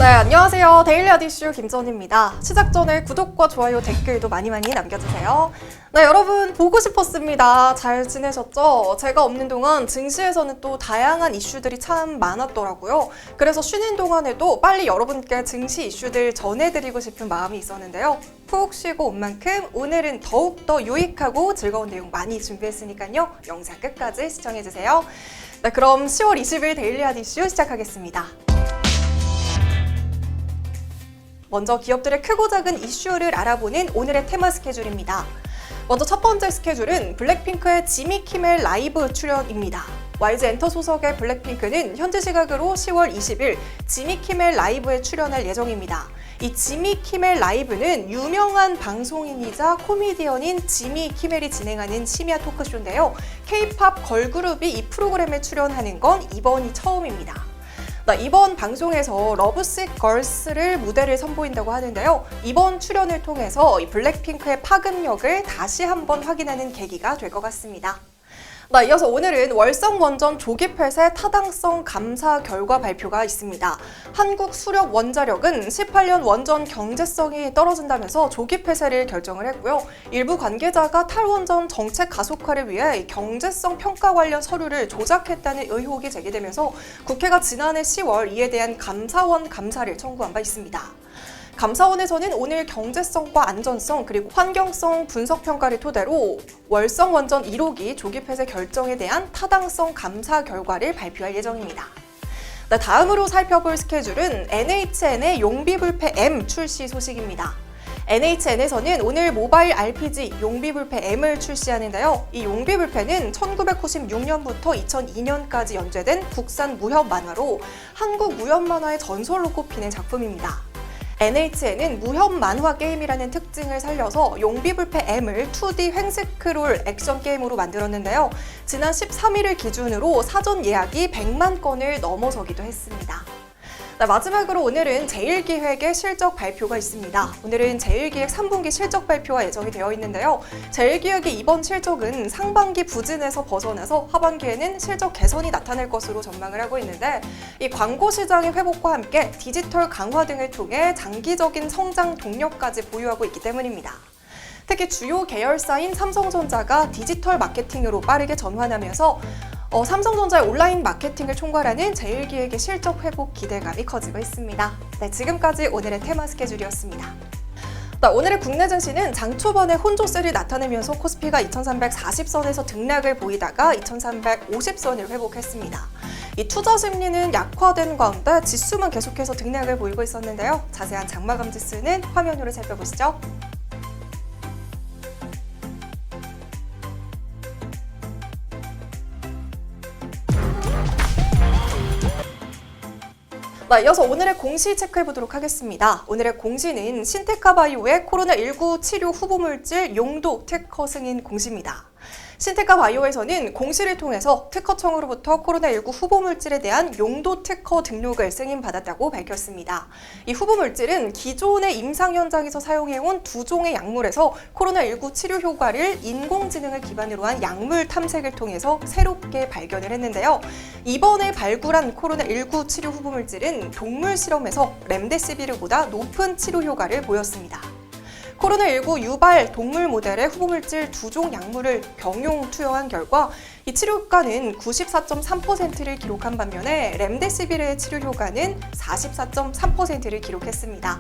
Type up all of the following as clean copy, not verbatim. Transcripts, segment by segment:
네, 안녕하세요. 데일리 아디슈 김전입니다. 시작 전에 구독과 좋아요, 댓글도 많이 남겨주세요. 네, 여러분 보고 싶었습니다. 잘 지내셨죠? 제가 없는 동안 증시에서는 또 다양한 이슈들이 참 많았더라고요. 그래서 쉬는 동안에도 빨리 여러분께 증시 이슈들 전해드리고 싶은 마음이 있었는데요. 푹 쉬고 온 만큼 오늘은 더욱더 유익하고 즐거운 내용 많이 준비했으니까요. 영상 끝까지 시청해주세요. 네, 그럼 10월 20일 데일리 아디슈 시작하겠습니다. 먼저 기업들의 크고 작은 이슈를 알아보는 오늘의 테마 스케줄입니다. 먼저 첫 번째 스케줄은 블랙핑크의 지미 키멜 라이브 출연입니다. YG 엔터 소속의 블랙핑크는 현지 시각으로 10월 20일 지미 키멜 라이브에 출연할 예정입니다. 이 지미 키멜 라이브는 유명한 방송인이자 코미디언인 지미 키멜이 진행하는 심야 토크쇼인데요. K-팝 걸그룹이 이 프로그램에 출연하는 건 이번이 처음입니다. 이번 방송에서 러브식 걸스를 무대를 선보인다고 하는데요. 이번 출연을 통해서 이 블랙핑크의 파급력을 다시 한번 확인하는 계기가 될 것 같습니다. 이어서 오늘은 월성원전 조기 폐쇄 타당성 감사 결과 발표가 있습니다. 한국 수력 원자력은 18년 원전 경제성이 떨어진다면서 조기 폐쇄를 결정을 했고요. 일부 관계자가 탈원전 정책 가속화를 위해 경제성 평가 관련 서류를 조작했다는 의혹이 제기되면서 국회가 지난해 10월 이에 대한 감사원 감사를 청구한 바 있습니다. 감사원에서는 오늘 경제성과 안전성 그리고 환경성 분석 평가를 토대로 월성원전 1호기 조기 폐쇄 결정에 대한 타당성 감사 결과를 발표할 예정입니다. 다음으로 살펴볼 스케줄은 NHN의 용비불패 M 출시 소식입니다. NHN에서는 오늘 모바일 RPG 용비불패 M을 출시하는데요. 이 용비불패는 1996년부터 2002년까지 연재된 국산 무협 만화로 한국 무협 만화의 전설로 꼽히는 작품입니다. NHN은 무협 만화 게임이라는 특징을 살려서 용비불패 M을 2D 횡스크롤 액션 게임으로 만들었는데요. 지난 13일을 기준으로 사전 예약이 100만 건을 넘어서기도 했습니다. 마지막으로 오늘은 제일기획의 실적 발표가 있습니다. 오늘은 제일기획 3분기 실적 발표가 예정이 되어 있는데요. 제일기획의 이번 실적은 상반기 부진에서 벗어나서 하반기에는 실적 개선이 나타날 것으로 전망을 하고 있는데 이 광고 시장의 회복과 함께 디지털 강화 등을 통해 장기적인 성장 동력까지 보유하고 있기 때문입니다. 특히 주요 계열사인 삼성전자가 디지털 마케팅으로 빠르게 전환하면서 삼성전자의 온라인 마케팅을 총괄하는 제일기획의 실적 회복 기대감이 커지고 있습니다. 네, 지금까지 오늘의 테마 스케줄이었습니다. 오늘의 국내 증시는 장 초반에 혼조세를 나타내면서 코스피가 2340선에서 등락을 보이다가 2350선을 회복했습니다. 이 투자 심리는 약화된 가운데 지수만 계속해서 등락을 보이고 있었는데요. 자세한 장마감 지수는 화면으로 살펴보시죠. 이어서 오늘의 공시 체크해보도록 하겠습니다. 오늘의 공시는 신테카바이오의 코로나19 치료 후보물질 용도 특허 승인 공시입니다. 신테카바이오에서는 공시를 통해서 특허청으로부터 코로나19 후보물질에 대한 용도 특허 등록을 승인받았다고 밝혔습니다. 이 후보물질은 기존의 임상 현장에서 사용해온 2종의 약물에서 코로나19 치료 효과를 인공지능을 기반으로 한 약물 탐색을 통해서 새롭게 발견을 했는데요. 이번에 발굴한 코로나19 치료 후보물질은 동물 실험에서 렘데시비르보다 높은 치료 효과를 보였습니다. 코로나19 유발 동물 모델의 후보물질 2종 약물을 경용 투여한 결과 이 치료 효과는 94.3%를 기록한 반면에 렘데시비르의 치료 효과는 44.3%를 기록했습니다.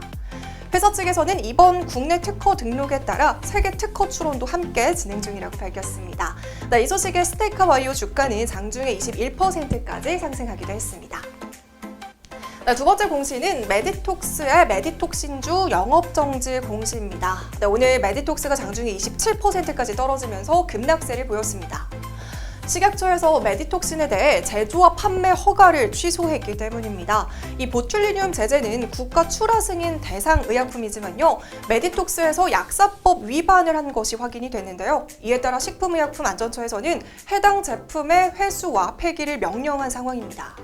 회사 측에서는 이번 국내 특허 등록에 따라 세계 특허 출원도 함께 진행 중이라고 밝혔습니다. 이 소식에 스테이카바이오 주가는 장중에 21%까지 상승하기도 했습니다. 두 번째 공시는 메디톡스의 메디톡신주 영업정지 공시입니다. 오늘 메디톡스가 장중에 27%까지 떨어지면서 급락세를 보였습니다. 식약처에서 메디톡신에 대해 제조와 판매 허가를 취소했기 때문입니다. 이 보툴리늄 제제는 국가 출하 승인 대상 의약품이지만요. 메디톡스에서 약사법 위반을 한 것이 확인이 됐는데요. 이에 따라 식품의약품안전처에서는 해당 제품의 회수와 폐기를 명령한 상황입니다.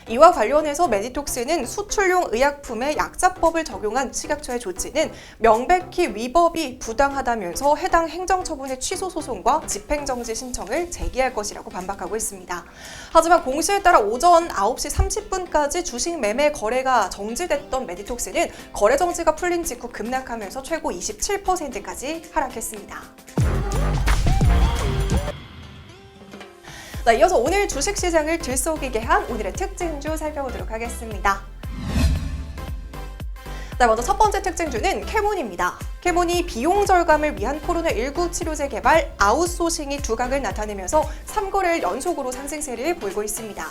이와 관련해서 메디톡스는 수출용 의약품에 약사법을 적용한 식약처의 조치는 명백히 위법이 부당하다면서 해당 행정처분의 취소 소송과 집행정지 신청을 제기할 것입니다. 것이라고 반박하고 있습니다. 하지만 공시에 따라 오전 9시 30분까지 주식 매매 거래가 정지됐던 메디톡스는 거래 정지가 풀린 직후 급락하면서 최고 27%까지 하락했습니다. 이어서 오늘 주식시장을 들썩이게 한 오늘의 특징주 살펴보도록 하겠습니다. 먼저 첫 번째 특징주는 캐몬입니다. 캐몬이 비용 절감을 위한 코로나19 치료제 개발 아웃소싱이 두각을 나타내면서 3거래일 연속으로 상승세를 보이고 있습니다.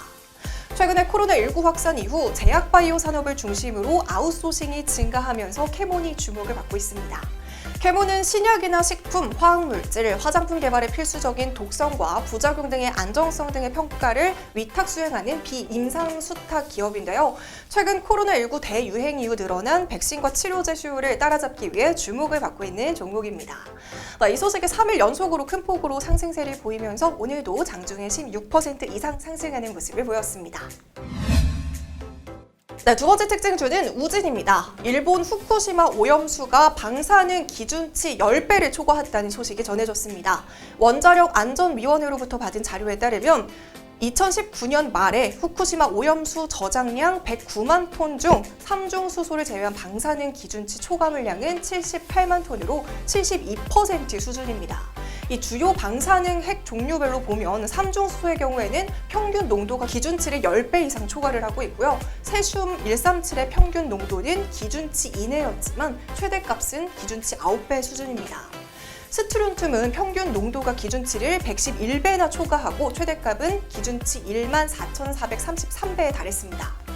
최근에 코로나19 확산 이후 제약바이오 산업을 중심으로 아웃소싱이 증가하면서 캐몬이 주목을 받고 있습니다. 캐몬은 신약이나 식품, 화학물질, 화장품 개발에 필수적인 독성과 부작용 등의 안정성 등의 평가를 위탁 수행하는 비임상 수탁 기업인데요. 최근 코로나19 대유행 이후 늘어난 백신과 치료제 수요를 따라잡기 위해 주목을 받고 있는 종목입니다. 이 소식이 3일 연속으로 큰 폭으로 상승세를 보이면서 오늘도 장중에 16% 이상 상승하는 모습을 보였습니다. 두 번째 특징주는 우진입니다. 일본 후쿠시마 오염수가 방사능 기준치 10배를 초과했다는 소식이 전해졌습니다. 원자력 안전위원회로부터 받은 자료에 따르면 2019년 말에 후쿠시마 오염수 저장량 109만 톤 중 삼중 수소를 제외한 방사능 기준치 초과물량은 78만 톤으로 72% 수준입니다. 이 주요 방사능 핵 종류별로 보면 삼중수소의 경우에는 평균 농도가 기준치를 10배 이상 초과를 하고 있고요. 세슘 137의 평균 농도는 기준치 이내였지만 최대값은 기준치 9배 수준입니다. 스트론튬은 평균 농도가 기준치를 111배나 초과하고 최대값은 기준치 14,433배에 달했습니다.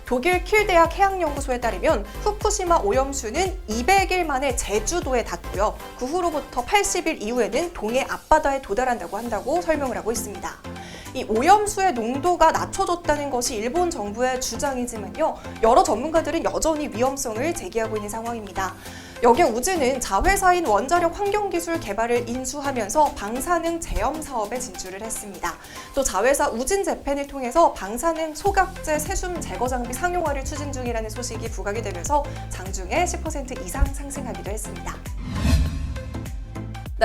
독일 킬 대학 해양연구소에 따르면 후쿠시마 오염수는 200일 만에 제주도에 닿고요. 그 후로부터 80일 이후에는 동해 앞바다에 도달한다고 한다고 설명을 하고 있습니다. 이 오염수의 농도가 낮춰졌다는 것이 일본 정부의 주장이지만요. 여러 전문가들은 여전히 위험성을 제기하고 있는 상황입니다. 여기에 우진은 자회사인 원자력 환경기술 개발을 인수하면서 방사능 제염 사업에 진출을 했습니다. 또 자회사 우진재팬을 통해서 방사능 소각제 세슘 제거 장비 상용화를 추진 중이라는 소식이 부각이 되면서 장중에 10% 이상 상승하기도 했습니다.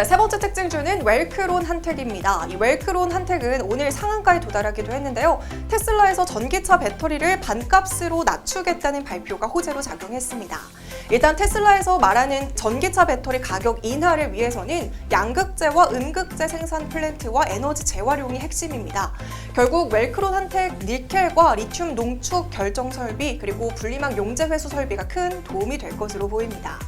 세 번째 특징주는 웰크론 한텍입니다. 이 웰크론 한텍은 오늘 상한가에 도달하기도 했는데요. 테슬라에서 전기차 배터리를 반값으로 낮추겠다는 발표가 호재로 작용했습니다. 일단 테슬라에서 말하는 전기차 배터리 가격 인하를 위해서는 양극재와 음극재 생산 플랜트와 에너지 재활용이 핵심입니다. 결국 웰크론 한텍 니켈과 리튬 농축 결정 설비 그리고 분리막 용재 회수 설비가 큰 도움이 될 것으로 보입니다.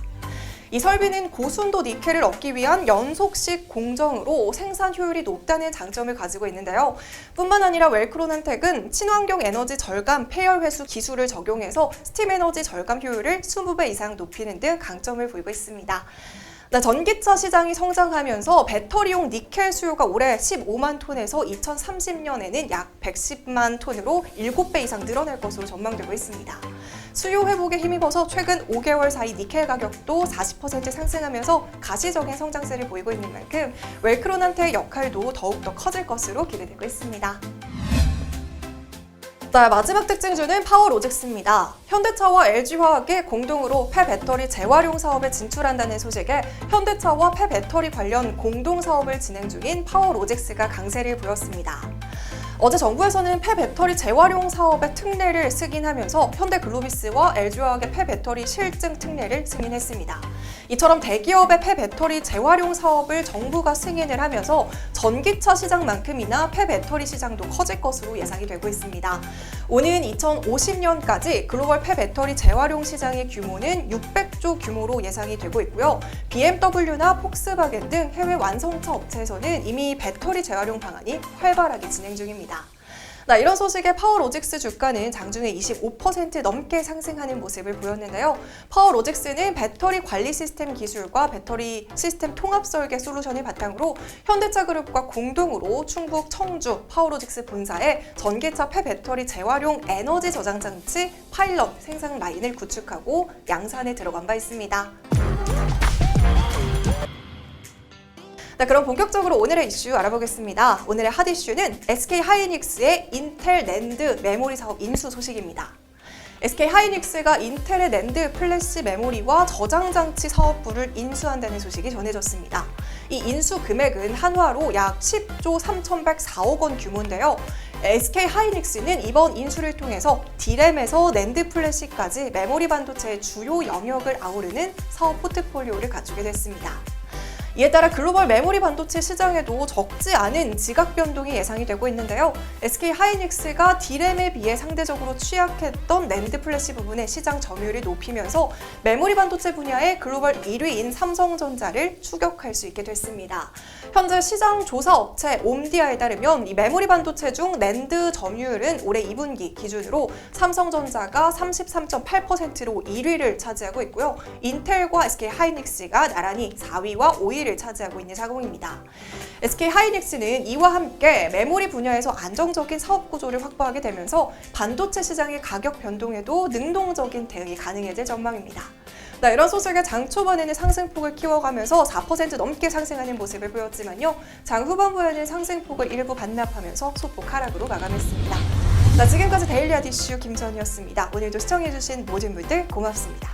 이 설비는 고순도 니켈을 얻기 위한 연속식 공정으로 생산 효율이 높다는 장점을 가지고 있는데요. 뿐만 아니라 웰크론 한텍은 친환경 에너지 절감 폐열 회수 기술을 적용해서 스팀 에너지 절감 효율을 20배 이상 높이는 등 강점을 보이고 있습니다. 전기차 시장이 성장하면서 배터리용 니켈 수요가 올해 15만 톤에서 2030년에는 약 110만 톤으로 7배 이상 늘어날 것으로 전망되고 있습니다. 수요 회복에 힘입어서 최근 5개월 사이 니켈 가격도 40% 상승하면서 가시적인 성장세를 보이고 있는 만큼 웰크론 한텍의 역할도 더욱더 커질 것으로 기대되고 있습니다. 마지막 특징주는 파워로직스입니다. 현대차와 LG화학이 공동으로 폐배터리 재활용 사업에 진출한다는 소식에 현대차와 폐배터리 관련 공동사업을 진행 중인 파워로직스가 강세를 보였습니다. 어제 정부에서는 폐배터리 재활용 사업의 특례를 승인하면서 현대글로비스와 LG화학의 폐배터리 실증 특례를 승인했습니다. 이처럼 대기업의 폐배터리 재활용 사업을 정부가 승인을 하면서 전기차 시장만큼이나 폐배터리 시장도 커질 것으로 예상이 되고 있습니다. 오는 2050년까지 글로벌 폐배터리 재활용 시장의 규모는 600조 규모로 예상이 되고 있고요. BMW나 폭스바겐 등 해외 완성차 업체에서는 이미 배터리 재활용 방안이 활발하게 진행 중입니다. 이런 소식에 파워로직스 주가는 장중에 25% 넘게 상승하는 모습을 보였는데요. 파워로직스는 배터리 관리 시스템 기술과 배터리 시스템 통합 설계 솔루션을 바탕으로 현대차 그룹과 공동으로 충북 청주 파워로직스 본사에 전기차 폐배터리 재활용 에너지 저장 장치 파일럿 생산 라인을 구축하고 양산에 들어간 바 있습니다. 그럼 본격적으로 오늘의 이슈 알아보겠습니다. 오늘의 핫 이슈는 SK 하이닉스의 인텔 낸드 메모리 사업 인수 소식입니다. SK하이닉스가 인텔의 낸드 플래시 메모리와 저장 장치 사업부를 인수한다는 소식이 전해졌습니다. 이 인수 금액은 한화로 약 10조 3,104억 원 규모인데요. SK하이닉스는 이번 인수를 통해서 D램에서 낸드 플래시까지 메모리 반도체의 주요 영역을 아우르는 사업 포트폴리오를 갖추게 됐습니다. 이에 따라 글로벌 메모리 반도체 시장에도 적지 않은 지각 변동이 예상이 되고 있는데요. SK하이닉스가 D램에 비해 상대적으로 취약했던 낸드 플래시 부분의 시장 점유율을 높이면서 메모리 반도체 분야의 글로벌 1위인 삼성전자를 추격할 수 있게 됐습니다. 현재 시장 조사 업체 옴디아에 따르면 이 메모리 반도체 중 낸드 점유율은 올해 2분기 기준으로 삼성전자가 33.8%로 1위를 차지하고 있고요. 인텔과 SK하이닉스가 나란히 4위와 5위를 차지하고 있는 상황입니다. SK하이닉스는 이와 함께 메모리 분야에서 안정적인 사업 구조를 확보하게 되면서 반도체 시장의 가격 변동에도 능동적인 대응이 가능해질 전망입니다. 이런 소식에 장 초반에는 상승폭을 키워가면서 4% 넘게 상승하는 모습을 보였지만요. 장 후반부에는 상승폭을 일부 반납하면서 소폭 하락으로 마감했습니다. 지금까지 데일리 아디슈 김선희였습니다. 오늘도 시청해주신 모든 분들 고맙습니다.